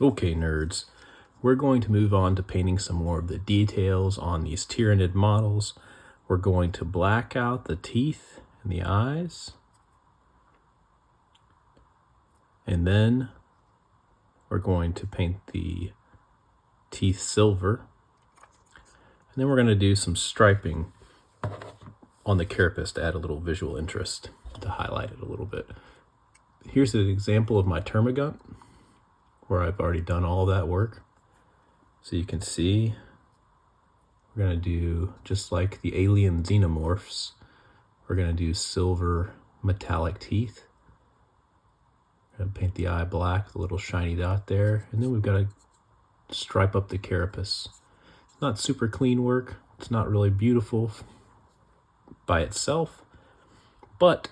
Okay, nerds, we're going to move on to painting some more of the details on these Tyranid models. We're going to black out the teeth and the eyes. And then we're going to paint the teeth silver. And then we're going to do some striping on the carapace to add a little visual interest, to highlight it a little bit. Here's an example of my termagant, where I've already done all that work. So you can see we're going to do, just like the alien xenomorphs, we're going to do silver metallic teeth. We're going to paint the eye black, the little shiny dot there, and then we've got to stripe up the carapace. It's not super clean work. It's not really beautiful by itself, but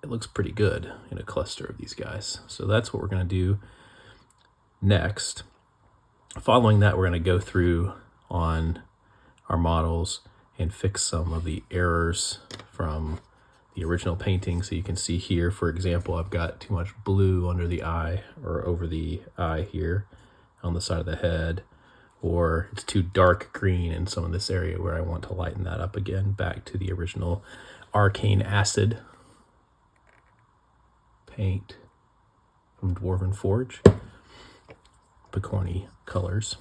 it looks pretty good in a cluster of these guys. So that's what we're going to do next. Following that, we're going to go through on our models and fix some of the errors from the original painting. So you can see here, for example, I've got too much blue under the eye, or over the eye here on the side of the head, or it's too dark green in some of this area where I want to lighten that up again, back to the original arcane acid paint from Dwarven Forge, Picorni colors.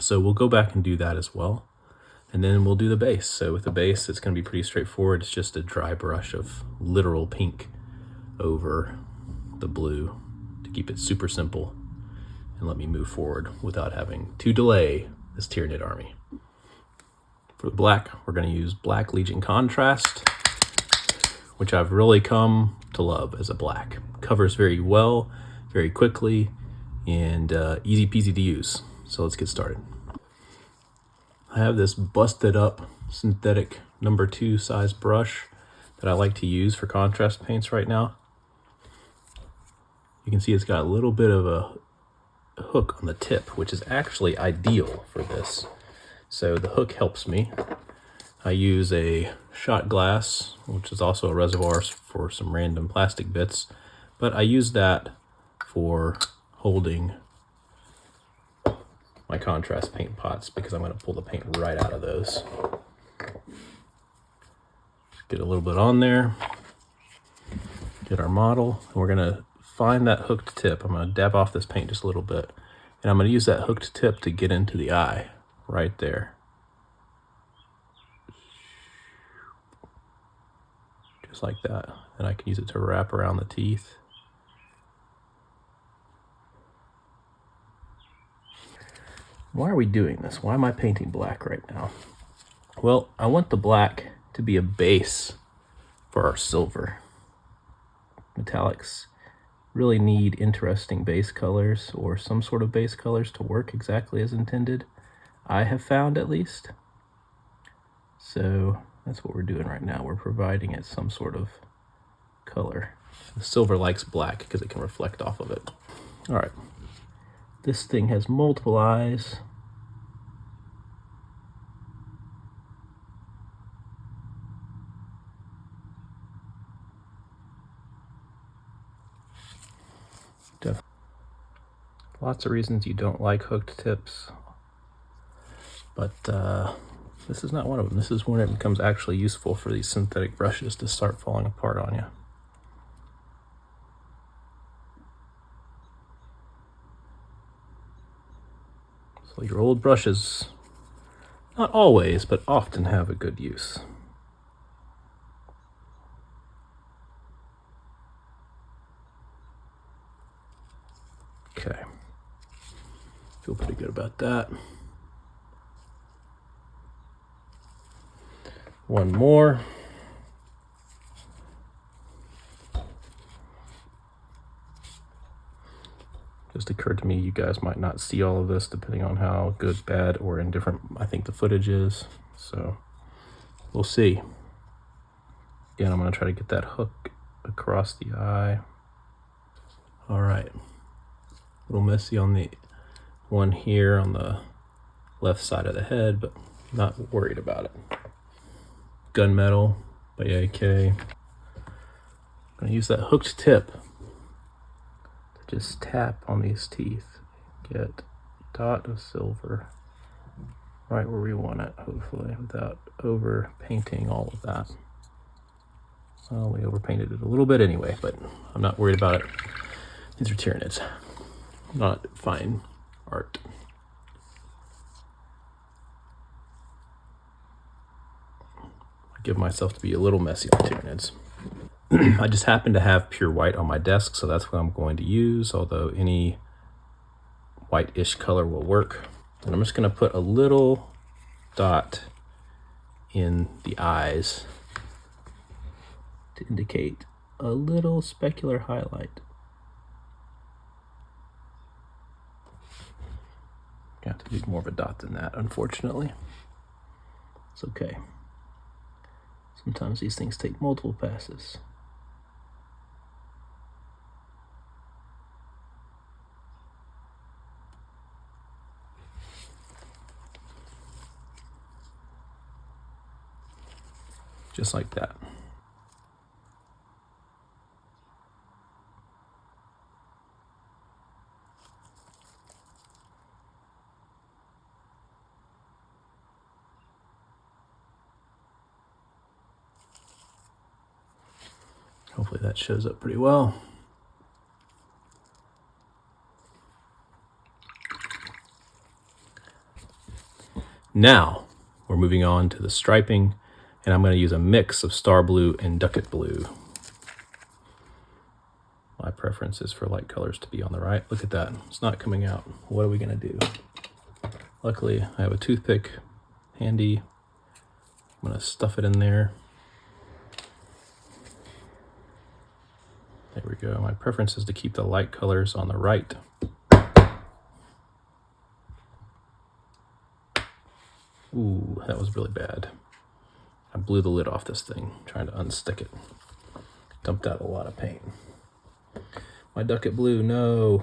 So we'll go back and do that as well. And then we'll do the base. So with the base, it's going to be pretty straightforward. It's just a dry brush of literal pink over the blue to keep it super simple and let me move forward without having to delay this Tyranid army. For the black, we're going to use Black Legion Contrast, which I've really come to love as a black. Covers very well, very quickly, and easy peasy to use. So let's get started. I have this busted up synthetic number 2 size brush that I like to use for contrast paints right now. You can see it's got a little bit of a hook on the tip, which is actually ideal for this. So the hook helps me. I use a shot glass, which is also a reservoir for some random plastic bits, but I use that for holding my contrast paint pots because I'm going to pull the paint right out of those. Get a little bit on there, get our model, and we're going to find that hooked tip. I'm going to dab off this paint just a little bit, and I'm going to use that hooked tip to get into the eye right there. Just like that. And I can use it to wrap around the teeth. Why are we doing this? Why am I painting black right now? Well, I want the black to be a base for our silver. Metallics really need interesting base colors, or some sort of base colors, to work exactly as intended. I have found, at least. So that's what we're doing right now. We're providing it some sort of color. The silver likes black because it can reflect off of it. All right. This thing has multiple eyes. Lots of reasons you don't like hooked tips, but this is not one of them. This is when it becomes actually useful for these synthetic brushes to start falling apart on you. So your old brushes, not always, but often have a good use. Okay. Feel pretty good about that. One more. Just occurred to me you guys might not see all of this depending on how good, bad, or indifferent I think the footage is. So we'll see. Again, I'm going to try to get that hook across the eye. All right. A little messy on the one here on the left side of the head, but not worried about it. Gunmetal by AK. I'm going to use that hooked tip to just tap on these teeth. get dot of silver right where we want it, hopefully, without over painting all of that. Well, we overpainted it a little bit anyway, but I'm not worried about it. These are Tyranids, not fine art. I give myself to be a little messy on Tyranids. I just happen to have pure white on my desk, so that's what I'm going to use, although any white-ish color will work. And I'm just going to put a little dot in the eyes to indicate a little specular highlight. Got to do more of a dot than that, unfortunately. It's okay. Sometimes these things take multiple passes. Just like that. Hopefully that shows up pretty well. Now we're moving on to the striping, and I'm going to use a mix of star blue and ducat blue. My preference is for light colors to be on the right. Look at that, it's not coming out. What are we going to do? Luckily, I have a toothpick handy. I'm going to stuff it in there. There we go. My preference is to keep the light colors on the right. Ooh, that was really bad. I blew the lid off this thing, trying to unstick it. Dumped out a lot of paint. My ducat blue, no.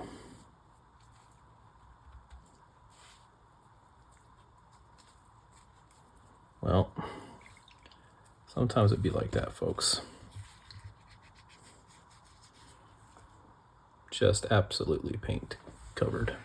Well, sometimes it'd be like that, folks. Just absolutely paint covered.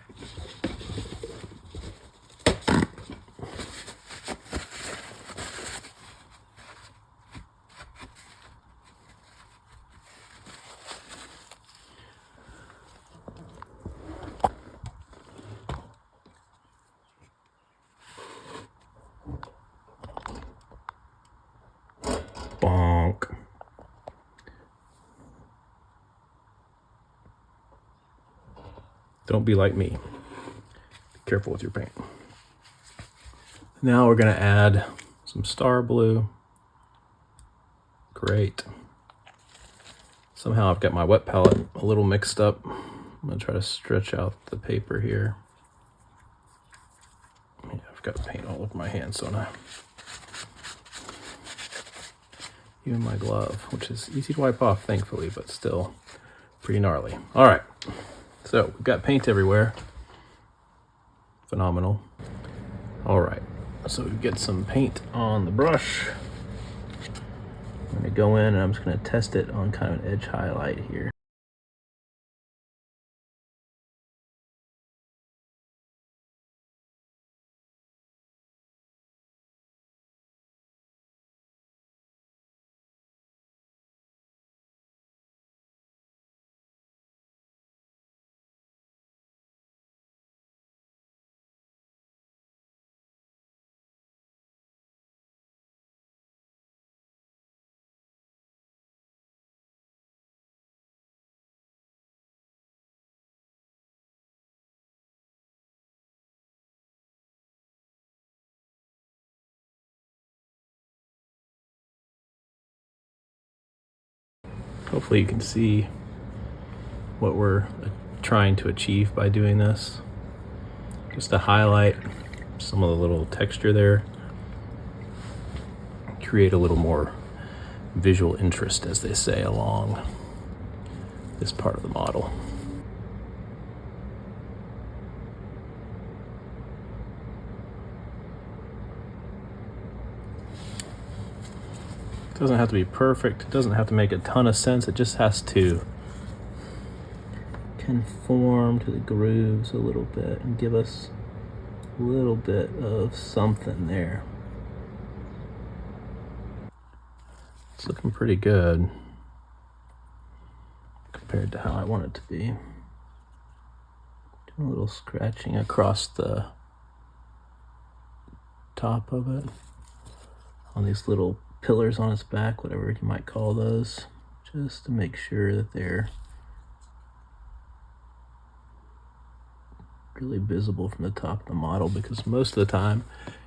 Bonk. Don't be like me. Be careful with your paint. Now we're going to add some star blue. Great. Somehow I've got my wet palette a little mixed up. I'm going to try to stretch out the paper here. Yeah, I've got paint all over my hands, don't I? Even my glove, which is easy to wipe off, thankfully, but still pretty gnarly. All right, so we've got paint everywhere. Phenomenal. All right, so we get some paint on the brush. I'm gonna go in and I'm just gonna test it on kind of an edge highlight here. Hopefully you can see what we're trying to achieve by doing this. Just to highlight some of the little texture there. Create a little more visual interest, as they say, along this part of the model. It doesn't have to be perfect. It doesn't have to make a ton of sense. It just has to conform to the grooves a little bit and give us a little bit of something there. It's looking pretty good compared to how I want it to be. Doing a little scratching across the top of it on these little pillars on its back, whatever you might call those, just to make sure that they're really visible from the top of the model, because most of the time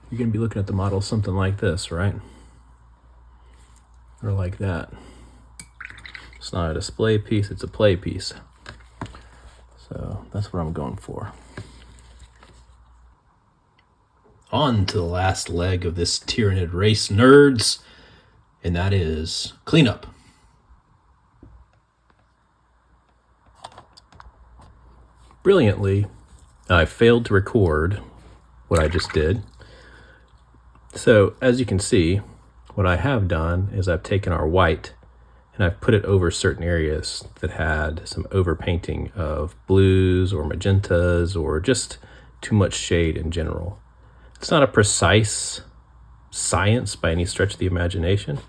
you're going to be looking at the model something like this, right? Or like that. It's not a display piece, it's a play piece. So that's what I'm going for. On to the last leg of this Tyranid race, nerds, and that is cleanup. Brilliantly, I failed to record what I just did. So as you can see, what I have done is I've taken our white and I've put it over certain areas that had some overpainting of blues or magentas or just too much shade in general. It's not a precise science by any stretch of the imagination.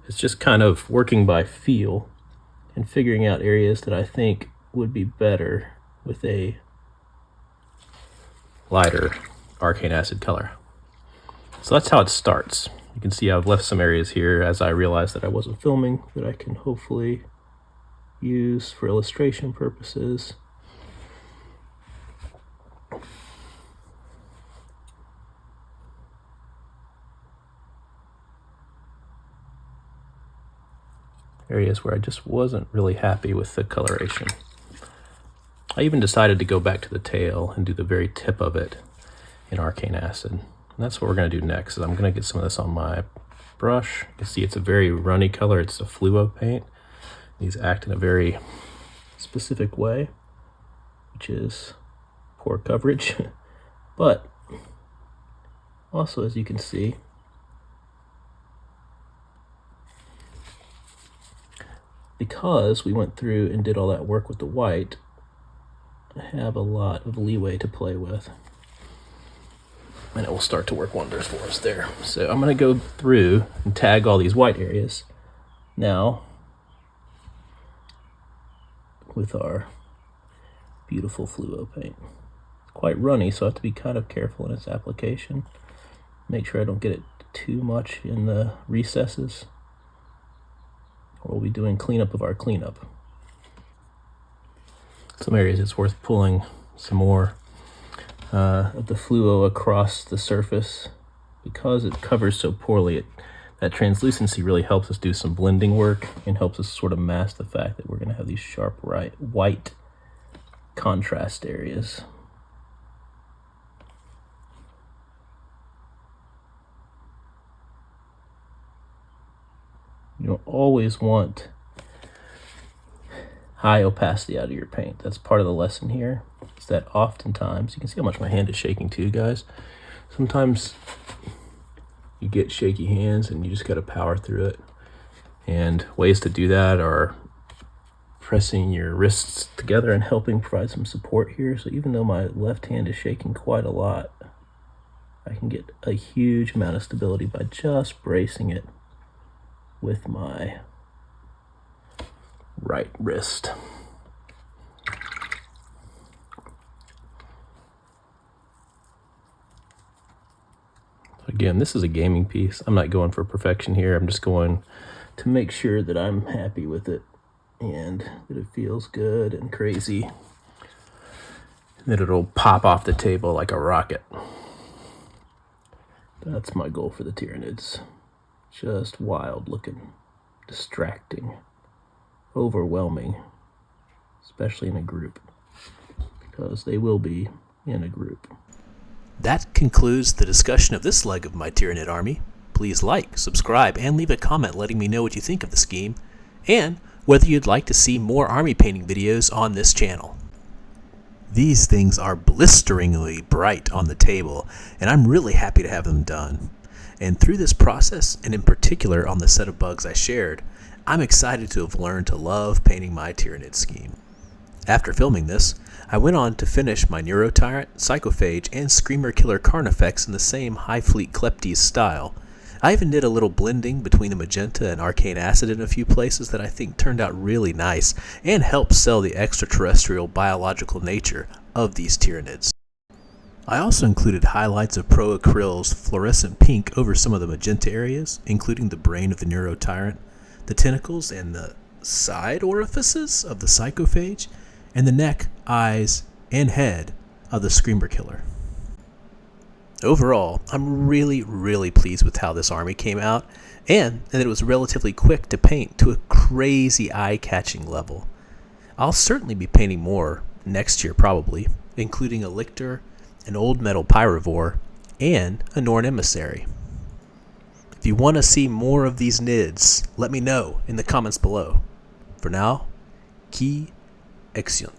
It's just kind of working by feel and figuring out areas that I think would be better with a lighter arcane acid color. So that's how it starts. You can see I've left some areas here as I realized that I wasn't filming that I can hopefully use for illustration purposes. Areas where I just wasn't really happy with the coloration. I even decided to go back to the tail and do the very tip of it in arcane acid. And that's what we're going to do next. Is I'm going to get some of this on my brush. You can see it's a very runny color. It's a fluo paint. These act in a very specific way, which is poor coverage. But also, as you can see, because we went through and did all that work with the white, I have a lot of leeway to play with. And it will start to work wonders for us there. So I'm going to go through and tag all these white areas now with our beautiful fluo paint. It's quite runny, so I have to be kind of careful in its application. Make sure I don't get it too much in the recesses, or we'll be doing cleanup of our cleanup. Some areas it's worth pulling some more of the fluo across the surface because it covers so poorly. That translucency really helps us do some blending work and helps us sort of mask the fact that we're going to have these sharp white contrast areas. You don't always want high opacity out of your paint. That's part of the lesson here. Is that oftentimes, you can see how much my hand is shaking too, guys. Sometimes you get shaky hands and you just got to power through it. And ways to do that are pressing your wrists together and helping provide some support here. So even though my left hand is shaking quite a lot, I can get a huge amount of stability by just bracing it with my right wrist. Again, this is a gaming piece. I'm not going for perfection here. I'm just going to make sure that I'm happy with it and that it feels good and crazy, and that it'll pop off the table like a rocket. That's my goal for the Tyranids. Just wild looking, distracting, overwhelming, especially in a group, because they will be in a group. That concludes the discussion of this leg of my Tyranid army. Please like, subscribe, and leave a comment letting me know what you think of the scheme, and whether you'd like to see more army painting videos on this channel. These things are blisteringly bright on the table, and I'm really happy to have them done. And through this process, and in particular on the set of bugs I shared, I'm excited to have learned to love painting my Tyranid scheme. After filming this, I went on to finish my Neurotyrant, Psychophage, and Screamer Killer Carnifex in the same Hive Fleet Cleptes style. I even did a little blending between the magenta and arcane acid in a few places that I think turned out really nice and helped sell the extraterrestrial biological nature of these Tyranids. I also included highlights of Pro-Acryl's fluorescent pink over some of the magenta areas, including the brain of the Neurotyrant, the tentacles and the side orifices of the Psychophage, and the neck, eyes, and head of the Screamer Killer. Overall, I'm really pleased with how this army came out, and that it was relatively quick to paint to a crazy eye-catching level. I'll certainly be painting more next year probably, including a Lictor, an old metal Pyrovore, and a Norn Emissary. If you want to see more of these NIDs, let me know in the comments below. For now, Ki Exion.